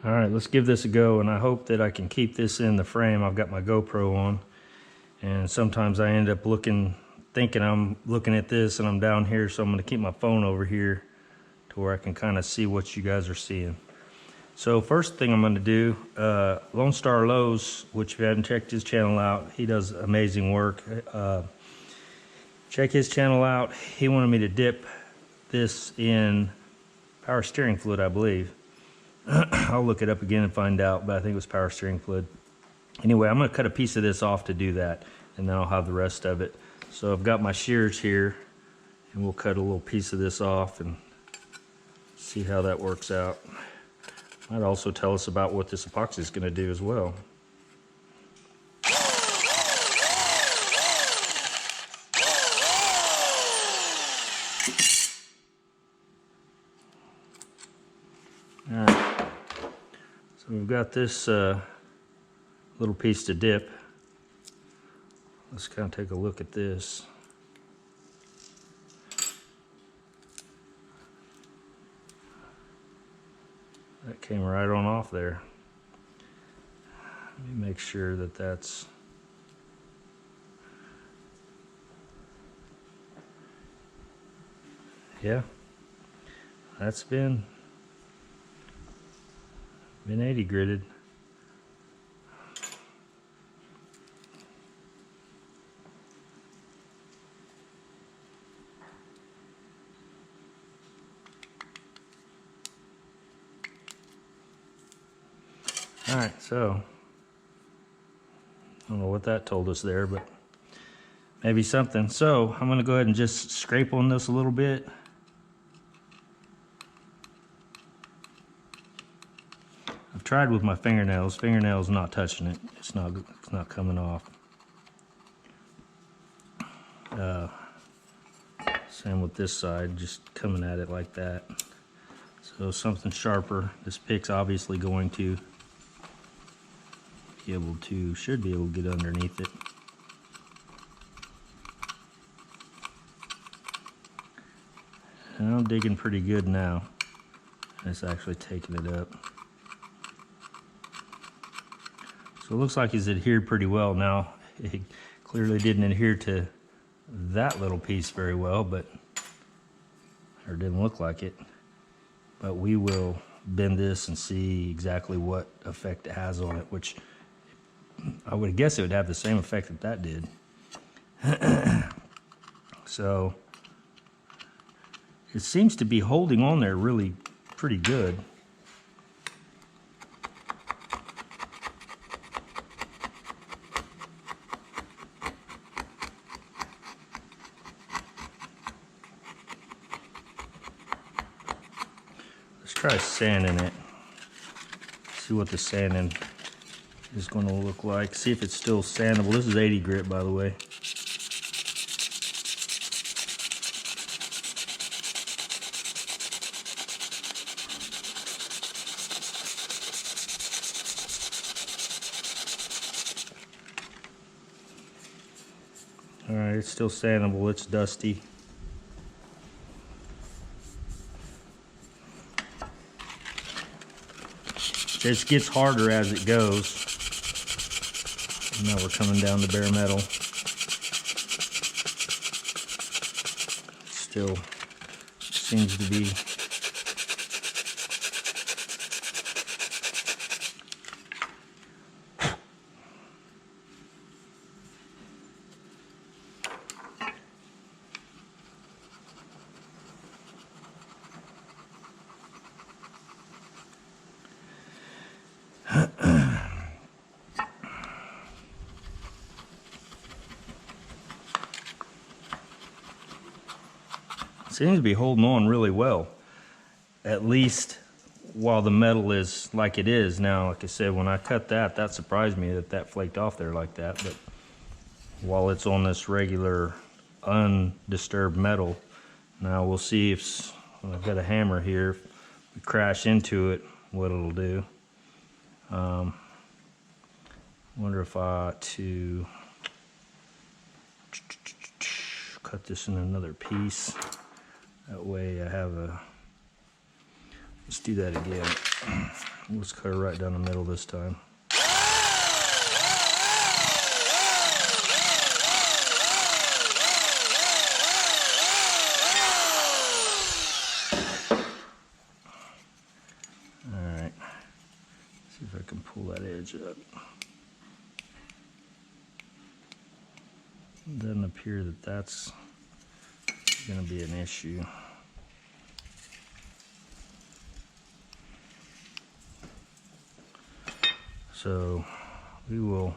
All right, let's give this a go, and I hope that I can keep this in the frame. I've got my GoPro on, and sometimes I end up thinking I'm looking at this and I'm down here, so I'm gonna keep my phone over here to where I can kind of see what you guys are seeing. So first thing I'm gonna do, Lone Star Lowe's, which if you haven't checked his channel out, he does amazing work. Check his channel out. He wanted me to dip this in power steering fluid, I believe. I'll look it up again and find out, but I think it was power steering fluid. Anyway, I'm gonna cut a piece of this off to do that, and then I'll have the rest of it. So I've got my shears here, and we'll cut a little piece of this off and see how that works out. Might also tell us about what this epoxy is gonna do as well. All right. So we've got this little piece to dip. Let's kind of take a look at this. That came right on off there. Let me make sure that that's... Yeah, that's been 80 gridded. All right, so I don't know what that told us there, but maybe something. So I'm gonna go ahead and just scrape on this a little bit. I've tried with my fingernails. Fingernails not touching it. It's not coming off. Same with this side, just coming at it like that. So something sharper. This pick's obviously going to be able to, should be able to get underneath it. And I'm digging pretty good now. It's actually taking it up. So it looks like it's adhered pretty well. Now, it clearly didn't adhere to that little piece very well, but, or didn't look like it. But we will bend this and see exactly what effect it has on it, which I would guess it would have the same effect that did. So it seems to be holding on there really pretty good. Let's try sanding it. See what the sanding is going to look like. See if it's still sandable. This is 80 grit, by the way. All right, it's still sandable. It's dusty. It gets harder as it goes. Now we're coming down to bare metal. Still seems to be seems to be holding on really well, at least while the metal is like it is. Now, like I said, when I cut that, that surprised me that that flaked off there like that, but while it's on this regular undisturbed metal, now we'll see if, I've got a hammer here, if we crash into it, what it'll do. Wonder if I ought to cut this in another piece. That way I have a Let's do that again. Let's cut it right down the middle this time. Alright, see if I can pull that edge up. It doesn't appear that that's going to be an issue. So we will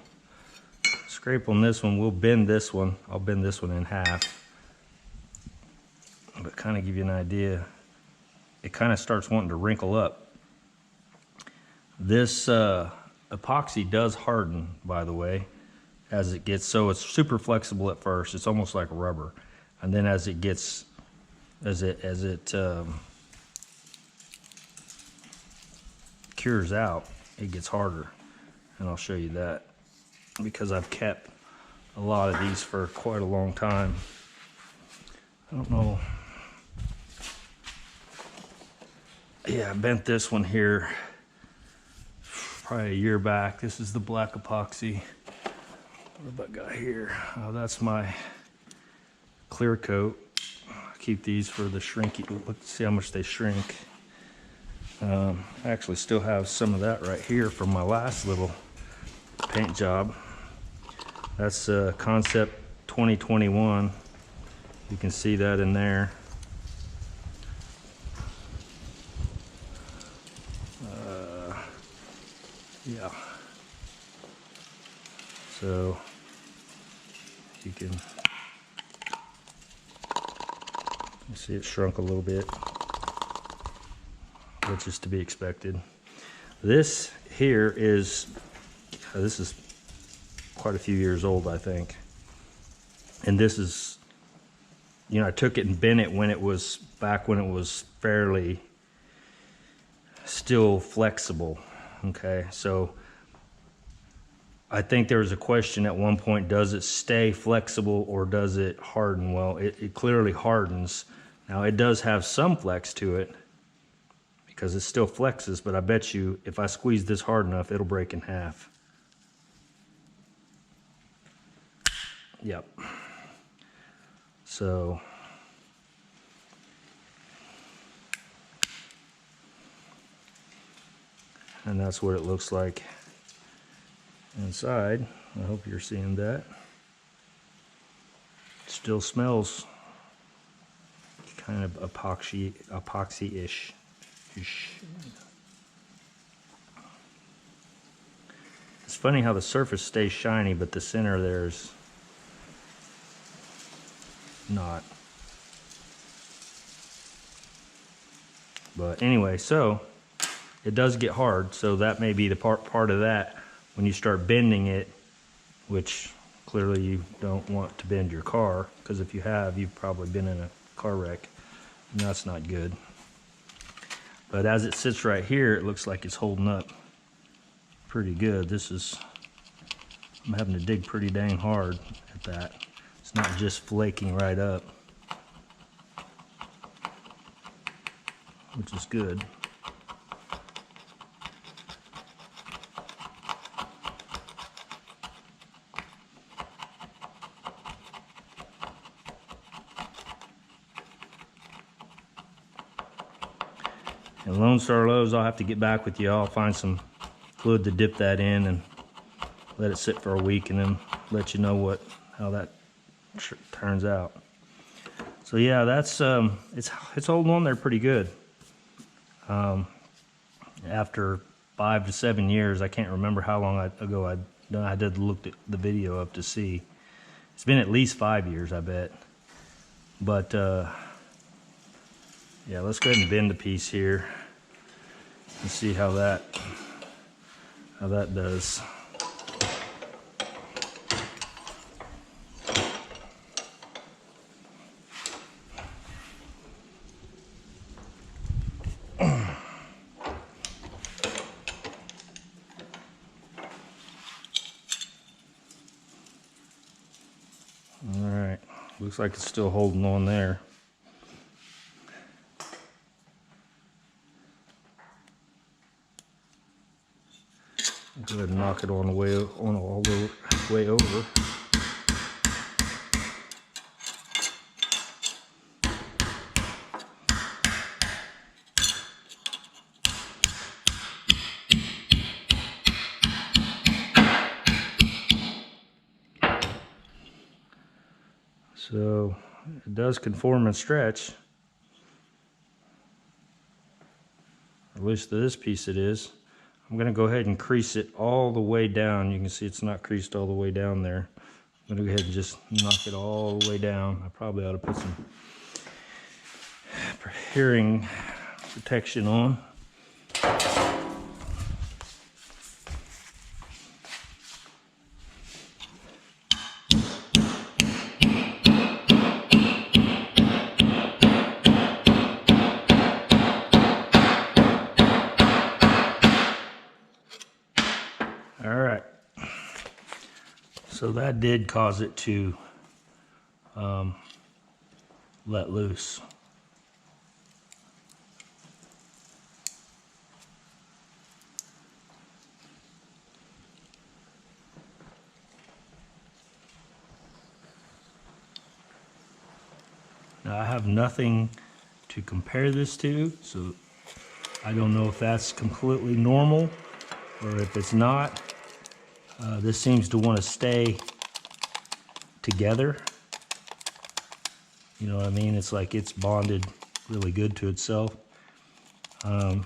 scrape on this one. We'll bend this one. I'll bend this one in half. But kind of give you an idea, it kind of starts wanting to wrinkle up. This epoxy does harden, by the way, as it gets, so it's super flexible at first. It's almost like rubber. And then as it gets, as it cures out, it gets harder. And I'll show you that because I've kept a lot of these for quite a long time. I don't know. Yeah, I bent this one here probably a year back. This is the black epoxy. What have I got here? Oh, that's my clear coat. I keep these for the shrinky. Let's see how much they shrink. I actually still have some of that right here from my last little paint job. That's Concept 2021. You can see that in there. Yeah. So you can see it shrunk a little bit, which is to be expected. This here is, this is quite a few years old, I think. And this is, you know, I took it and bent it when it was, back when it was fairly still flexible. Okay, so I think there was a question at one point, does it stay flexible or does it harden? Well, it clearly hardens. Now it does have some flex to it because it still flexes, but I bet you if I squeeze this hard enough, it'll break in half. Yep. So and that's what it looks like inside. I hope you're seeing that. It still smells kind of epoxy-ish. It's funny how the surface stays shiny, but the center there's not. But anyway, so it does get hard, so that may be the part of that when you start bending it, which clearly you don't want to bend your car, because if you have, you've probably been in a car wreck, and that's not good. But as it sits right here, it looks like it's holding up pretty good. This is, I'm having to dig pretty dang hard at that. It's not just flaking right up, which is good. And Lone Star Lows, I'll have to get back with you. I'll find some fluid to dip that in and let it sit for a week, and then let you know how that turns out. So yeah, that's it's holding on there pretty good. After 5 to 7 years, I can't remember how long ago I did look at the video up to see. It's been at least 5 years, I bet. But yeah, let's go ahead and bend a piece here and see how that does. All right, looks like it's still holding on there. Go ahead and knock it on the way on all the way over. So it does conform and stretch. At least to this piece it is. I'm going to go ahead and crease it all the way down. You can see it's not creased all the way down there. I'm going to go ahead and just knock it all the way down. I probably ought to put some hearing protection on. All right, so that did cause it to let loose. Now I have nothing to compare this to, so I don't know if that's completely normal or if it's not. This seems to want to stay together. You know what I mean? It's like it's bonded really good to itself. I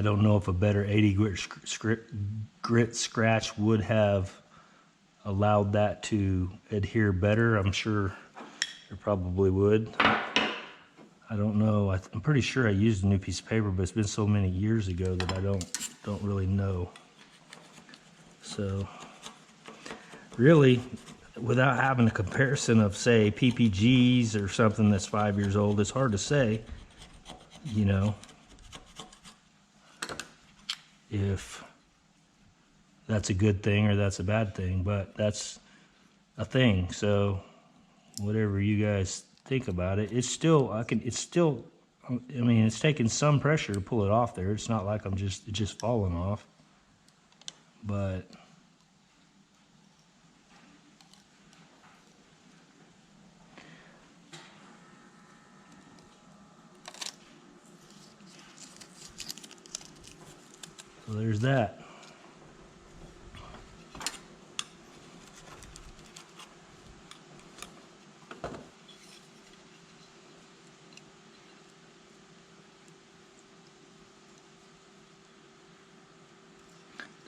don't know if a better 80 grit scratch would have allowed that to adhere better. I'm sure it probably would. I don't know. I'm pretty sure I used a new piece of paper, but it's been so many years ago that I don't really know. So really, without having a comparison of, say, PPGs or something that's 5 years old, it's hard to say, you know, if that's a good thing or that's a bad thing, but that's a thing. So whatever you guys think about it, it's still, I mean, it's taking some pressure to pull it off there. It's not like it's just falling off, but so there's that.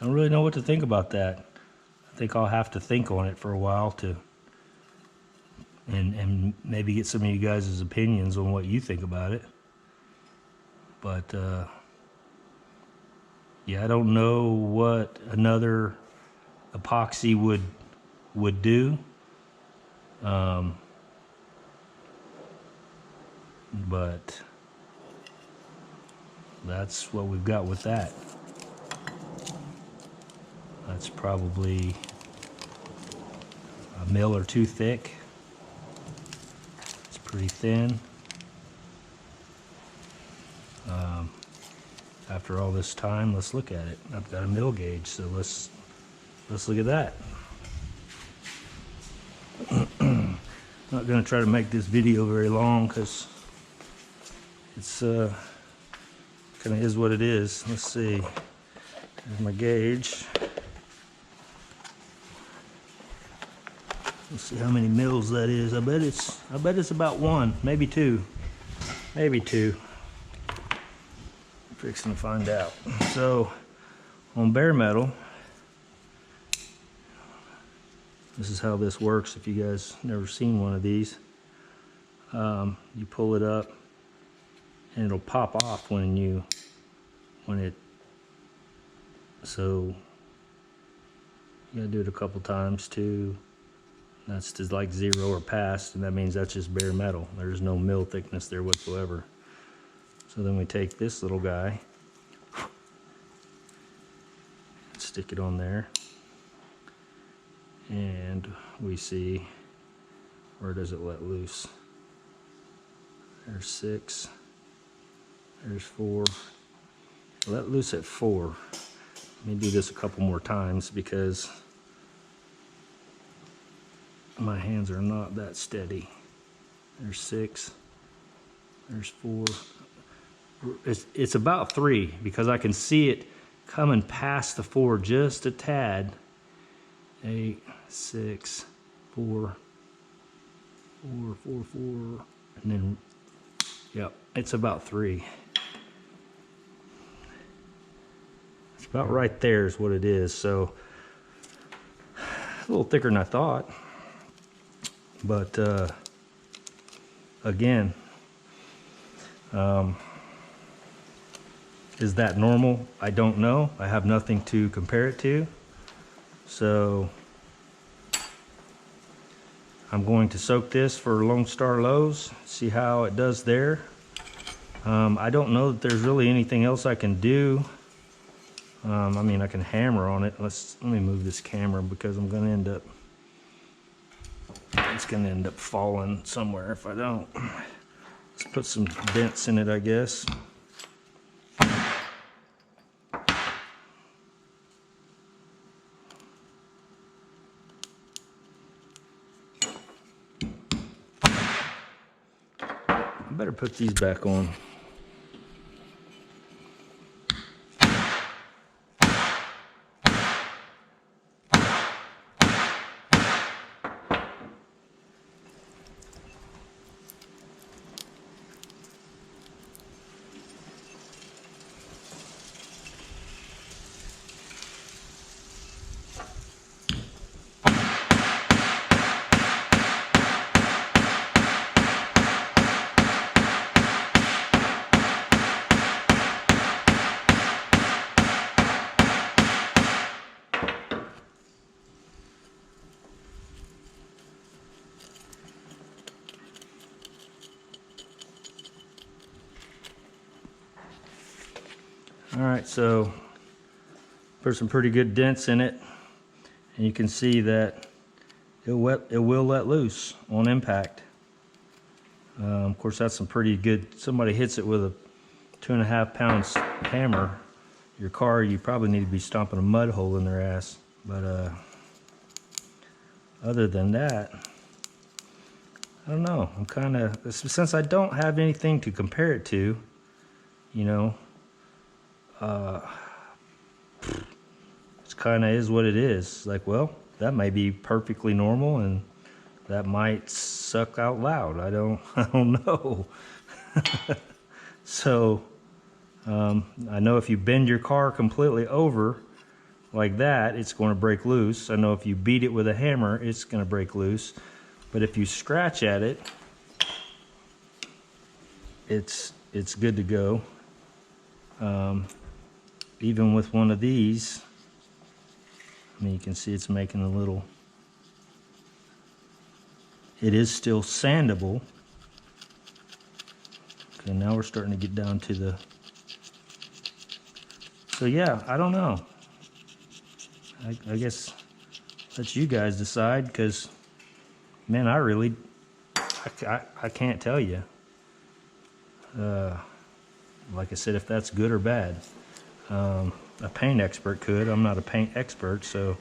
Don't really know what to think about that. I think I'll have to think on it for a while and maybe get some of you guys' opinions on what you think about it. But yeah, I don't know what another epoxy would do. But that's what we've got with that. That's probably a mil or two thick. It's pretty thin. After all this time, let's look at it. I've got a mil gauge, so let's look at that. I'm not going to try to make this video very long because it's kind of is what it is. Let's see. There's my gauge. Let's see how many mils that is. I bet it's about one, maybe two. Maybe two. I'm fixing to find out. So on bare metal, this is how this works. If you guys never seen one of these, you pull it up and it'll pop off so you gotta do it a couple times too. That's just like 0 or past, and that means that's just bare metal. There's no mil thickness there whatsoever. So then we take this little guy, stick it on there, and we see, where does it let loose? There's 6, there's 4, let loose at 4. Let me do this a couple more times because my hands are not that steady. There's 6, there's 4. It's about 3 because I can see it coming past the 4 just a tad. 8, 6, 4, 4, 4, 4, and then, yep, it's about 3. It's about right there is what it is. So a little thicker than I thought, but again, is that normal? I don't know. I have nothing to compare it to. So I'm going to soak this for Lone Star Lows, see how it does there. I don't know that there's really anything else I can do. I mean, I can hammer on it. Let me move this camera because I'm going to end up, it's going to end up falling somewhere if I don't. Let's put some dents in it, I guess. I better put these back on. All right, so put some pretty good dents in it, and you can see that it will let loose on impact. Of course, that's some pretty good. Somebody hits it with a 2.5 pound hammer, your car, you probably need to be stomping a mud hole in their ass. But other than that, I don't know. I'm kind of, since I don't have anything to compare it to, you know, it's kind of is what it is. Like, well, that may be perfectly normal, and that might suck out loud. I don't know. So I know if you bend your car completely over like that, it's going to break loose. I know if you beat it with a hammer, it's going to break loose. But if you scratch at it, it's good to go. Even with one of these, I mean, you can see it's making a little, it is still sandable. Okay, now we're starting to get down to the, so yeah, I don't know. I guess let you guys decide, because, man, I really, I can't tell you. Like I said, if that's good or bad. A paint expert could. I'm not a paint expert, so.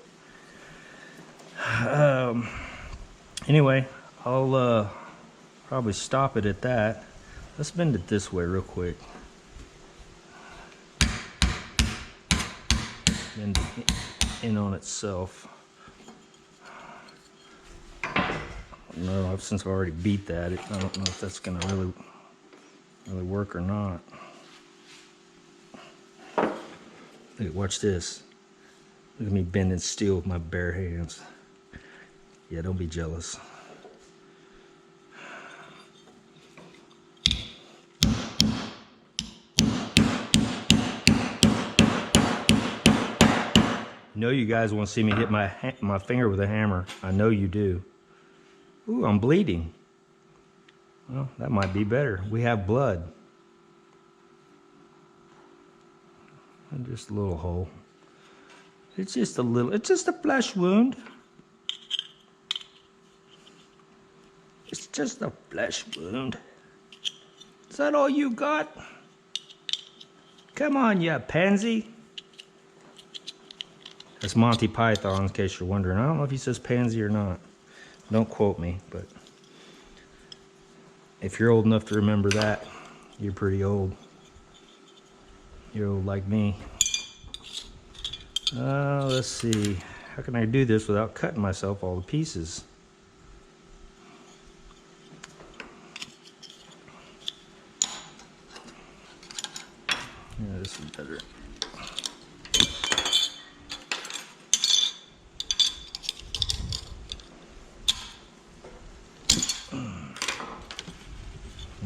Anyway, I'll probably stop it at that. Let's bend it this way real quick. Bend it in on itself. No, since I've already beat that, I don't know if that's gonna really work or not. Look, watch this. Look at me bending steel with my bare hands. Yeah, don't be jealous. I know you guys want to see me hit my finger with a hammer. I know you do. Ooh, I'm bleeding. Well, that might be better. We have blood. And just a little hole. It's just a little, it's just a flesh wound. It's just a flesh wound. Is that all you got? Come on, you pansy. That's Monty Python, in case you're wondering. I don't know if he says pansy or not. Don't quote me, but if you're old enough to remember that, you're pretty old. You're old like me. Let's see. How can I do this without cutting myself all to pieces? Yeah, this is better.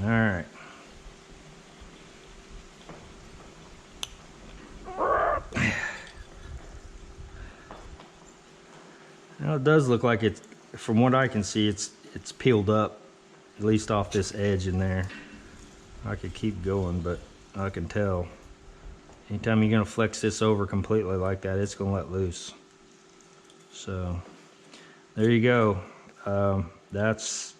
All right. Now it does look like it's, from what I can see, it's peeled up, at least off this edge in there. I could keep going, but I can tell. Anytime you're gonna flex this over completely like that, it's gonna let loose. So there you go. That's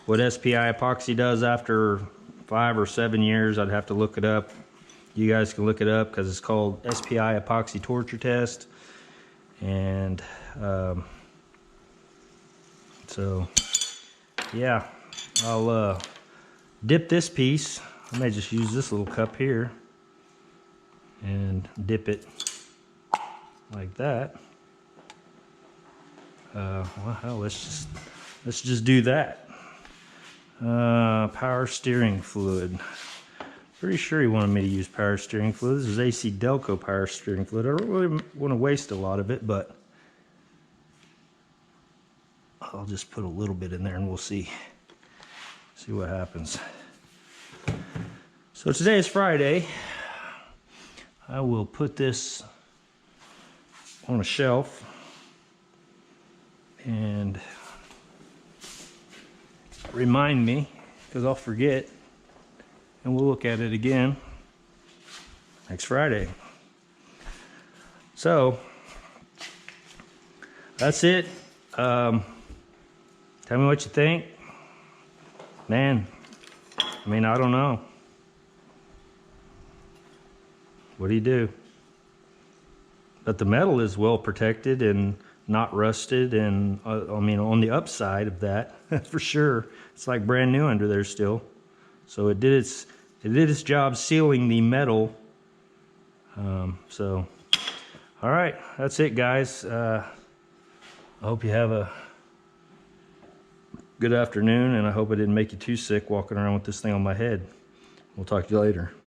what SPI epoxy does after 5 or 7 years. I'd have to look it up. You guys can look it up because it's called SPI epoxy torture test. And so yeah, I'll dip this piece. I may just use this little cup here and dip it like that. Well, hell, let's just do that. Power steering fluid. Pretty sure he wanted me to use power steering fluid. This is AC Delco power steering fluid. I don't really want to waste a lot of it, but I'll just put a little bit in there and we'll see what happens. So today is Friday. I will put this on a shelf and remind me, because I'll forget, and we'll look at it again next Friday. So that's it. Tell me what you think. Man, I mean, I don't know. What do you do? But the metal is well protected and not rusted, and I mean, on the upside of that, for sure, it's like brand new under there still. So it did its job sealing the metal. So, all right, that's it, guys. I hope you have a good afternoon, and I hope I didn't make you too sick walking around with this thing on my head. We'll talk to you later.